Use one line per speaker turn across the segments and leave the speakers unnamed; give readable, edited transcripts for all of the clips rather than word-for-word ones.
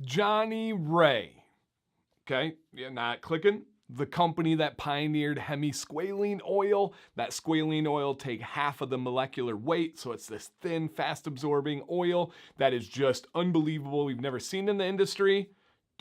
Johnnie Ray. Okay, yeah, not clicking. The company that pioneered hemisqualane oil. That squalene oil take half of the molecular weight, so it's this thin, fast-absorbing oil that is just unbelievable. We've never seen in the industry.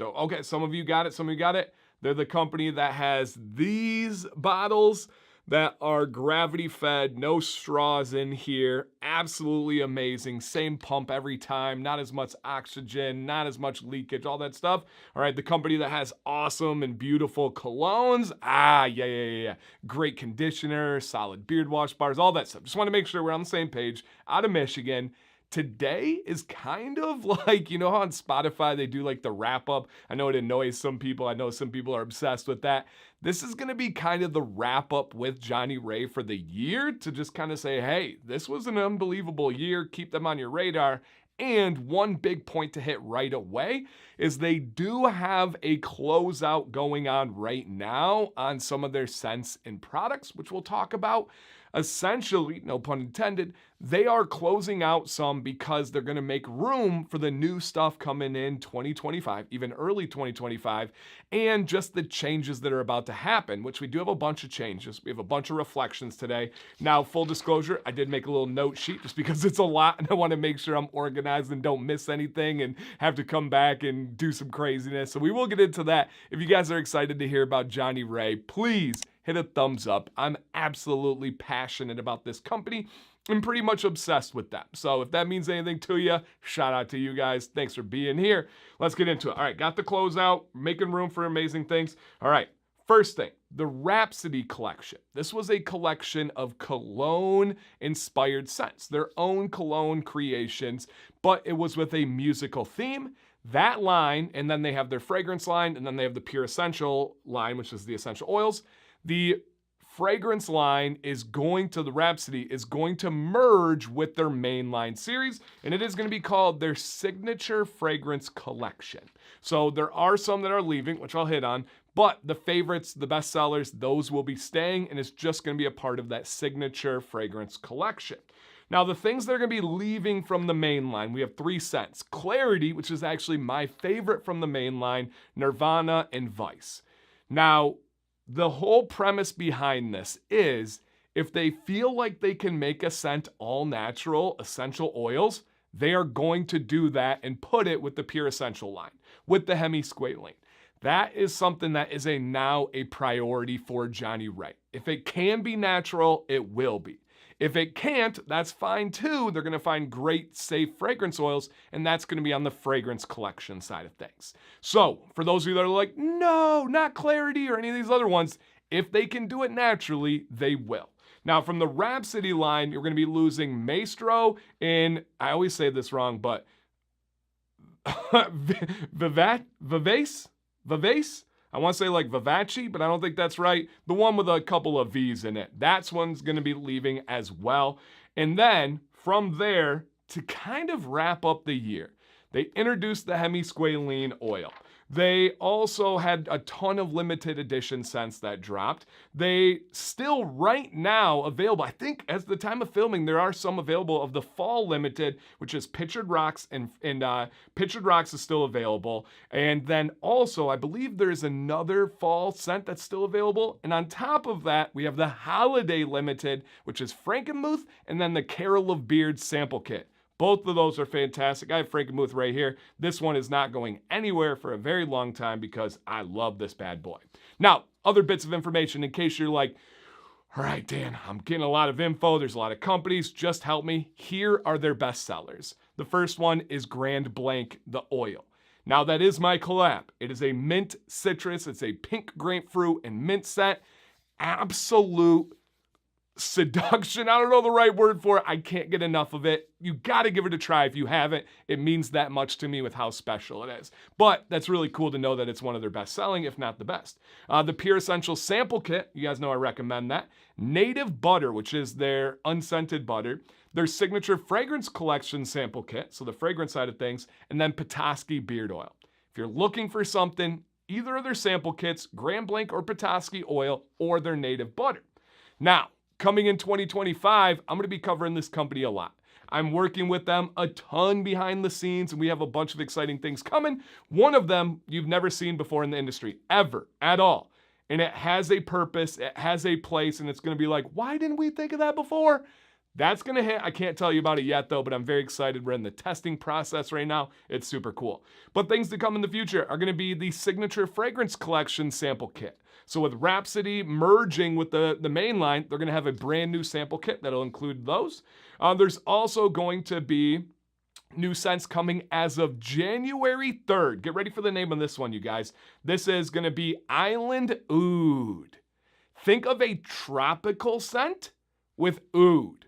Okay, some of you got it, some of you got it. They're the company that has these bottles that are gravity fed, no straws in here. Absolutely amazing. Same pump every time, not as much oxygen, not as much leakage, all that stuff. All right, the company that has awesome and beautiful colognes. Yeah. Great conditioner, solid beard wash bars, all that stuff. Just want to make sure we're on the same page. Out of Michigan. Today is kind of like, you know how on Spotify they do like the wrap up? I know it annoys some people. I know some people are obsessed with that. This is going to be kind of the wrap up with Johnnie Ray for the year to just kind of say, hey, this was an unbelievable year. Keep them on your radar. And one big point to hit right away is they do have a closeout going on right now on some of their scents and products, which we'll talk about. Essentially, no pun intended, they are closing out some because they're going to make room for the new stuff coming in 2025, even early 2025, and just the changes that are about to happen, which we do have a bunch of changes. We have a bunch of reflections today. Now, full disclosure, I did make a little note sheet just because it's a lot and I want to make sure I'm organized and don't miss anything and have to come back and do some craziness. So we will get into that. If you guys are excited to hear about Johnnie Ray, please hit a thumbs up. I'm absolutely passionate about this company. I'm pretty much obsessed with them. So if that means anything to you, shout out to you guys. Thanks for being here. Let's get into it. All right, got the closeout, making room for amazing things. All right, first thing, the Rhapsody collection. This was a collection of cologne-inspired scents, their own cologne creations, but it was with a musical theme. That line, and then they have their fragrance line, and then they have the Pure Essential line, which is the essential oils. The fragrance line the Rhapsody is going to merge with their mainline series, and it is going to be called their Signature Fragrance Collection. So there are some that are leaving, which I'll hit on, but the favorites, the best sellers, those will be staying, and it's just going to be a part of that Signature Fragrance Collection. Now, the things that are going to be leaving from the main line, we have 3 scents. Clarity, which is actually my favorite from the main line, Nirvana, and Vice. Now, the whole premise behind this is if they feel like they can make a scent all natural, essential oils, they are going to do that and put it with the Pure Essential line, with the hemisqualane. That is something that is now a priority for Johnnie Ray. If it can be natural, it will be. If it can't, that's fine too. They're going to find great, safe fragrance oils, and that's going to be on the fragrance collection side of things. So, for those of you that are like, no, not Clarity or any of these other ones, if they can do it naturally, they will. Now, from the Rhapsody line, you're going to be losing Maestro and, I always say this wrong, but Vivace? I want to say like Vivace, but I don't think that's right. The one with a couple of V's in it. That's one's going to be leaving as well. And then from there, to kind of wrap up the year, they introduced the hemisqualane oil. They also had a ton of limited edition scents that dropped. They still right now available, I think as the time of filming, there are some available of the fall limited, which is Pictured Rocks, and Pictured Rocks is still available. And then also, I believe there's another fall scent that's still available. And on top of that, we have the holiday limited, which is Frankenmuth, and then the Carol of Beards sample kit. Both of those are fantastic. I have Frankenmuth right here. This one is not going anywhere for a very long time because I love this bad boy. Now, other bits of information in case you're like, all right, Dan, I'm getting a lot of info. There's a lot of companies. Just help me. Here are their best sellers. The first one is Grand Blanc, the oil. Now, that is my collab. It is a mint citrus. It's a pink grapefruit and mint scent. Absolute seduction. I don't know the right word for it. I can't get enough of it. You got to give it a try if you haven't. It means that much to me with how special it is. But that's really cool to know that it's one of their best selling, if not the best. The Pure Essential sample kit, you guys know I recommend that. Native Butter, which is their unscented butter. Their Signature Fragrance Collection sample kit, so the fragrance side of things. And then Petoskey Beard Oil. If you're looking for something, either of their sample kits, Grand Blanc or Petoskey oil, or their native butter. Now, coming in 2025, I'm going to be covering this company a lot. I'm working with them a ton behind the scenes, and we have a bunch of exciting things coming. One of them you've never seen before in the industry, ever, at all. And it has a purpose, it has a place, and it's going to be like, why didn't we think of that before? That's going to hit. I can't tell you about it yet, though, but I'm very excited. We're in the testing process right now. It's super cool. But things to come in the future are going to be the Signature Fragrance Collection sample kit. So with Rhapsody merging with the main line, they're going to have a brand new sample kit that'll include those. There's also going to be new scents coming as of January 3rd. Get ready for the name of this one, you guys. This is going to be Island Oud. Think of a tropical scent with oud.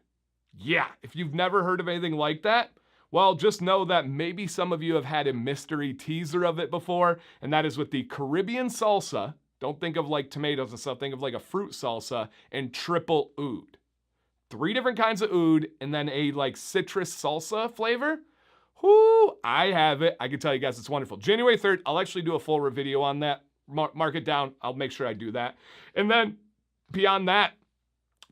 Yeah, if you've never heard of anything like that, well, just know that maybe some of you have had a mystery teaser of it before, and that is with the Caribbean salsa. Don't think of like tomatoes and stuff, think of like a fruit salsa and triple oud. 3 different kinds of oud and then a like citrus salsa flavor. Whoo, I have it. I can tell you guys it's wonderful. January 3rd, I'll actually do a full video on that. Mark it down. I'll make sure I do that. And then beyond that,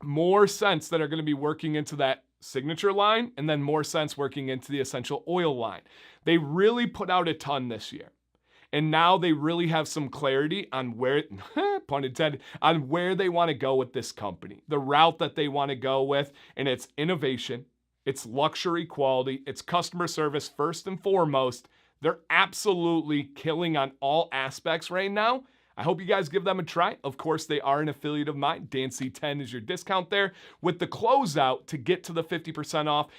more scents that are going to be working into that signature line, and then more scents working into the essential oil line. They really put out a ton this year. And now they really have some clarity on where, pun intended, on where they want to go with this company, the route that they want to go with, and it's innovation, it's luxury quality, it's customer service first and foremost. They're absolutely killing on all aspects right now. I hope you guys give them a try. Of course, they are an affiliate of mine. DanC10 is your discount there. With the closeout, to get to the 50% off,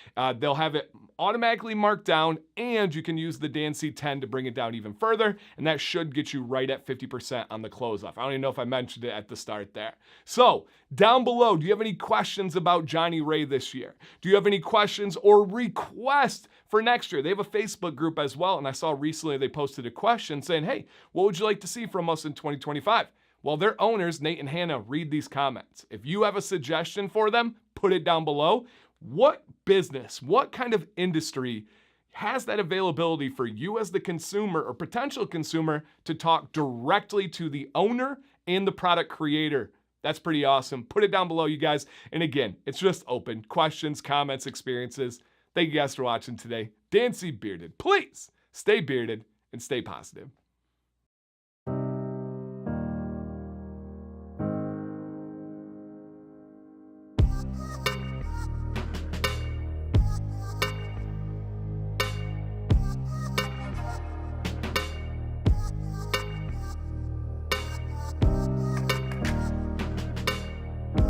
they'll have it automatically marked down, and you can use the DanC10 to bring it down even further, and that should get you right at 50% on the closeoff. I don't even know if I mentioned it at the start there. So, down below, do you have any questions about Johnnie Ray this year? Do you have any questions or requests for next year? They have a Facebook group as well, and I saw recently they posted a question saying, hey, what would you like to see from us in 2025? Well, their owners, Nate and Hannah, read these comments. If you have a suggestion for them, put it down below. What business, what kind of industry has that availability for you as the consumer or potential consumer to talk directly to the owner and the product creator? That's pretty awesome. Put it down below, you guys. And again, it's just open. Questions, comments, experiences. Thank you guys for watching today. DanC Bearded. Please stay bearded and stay positive.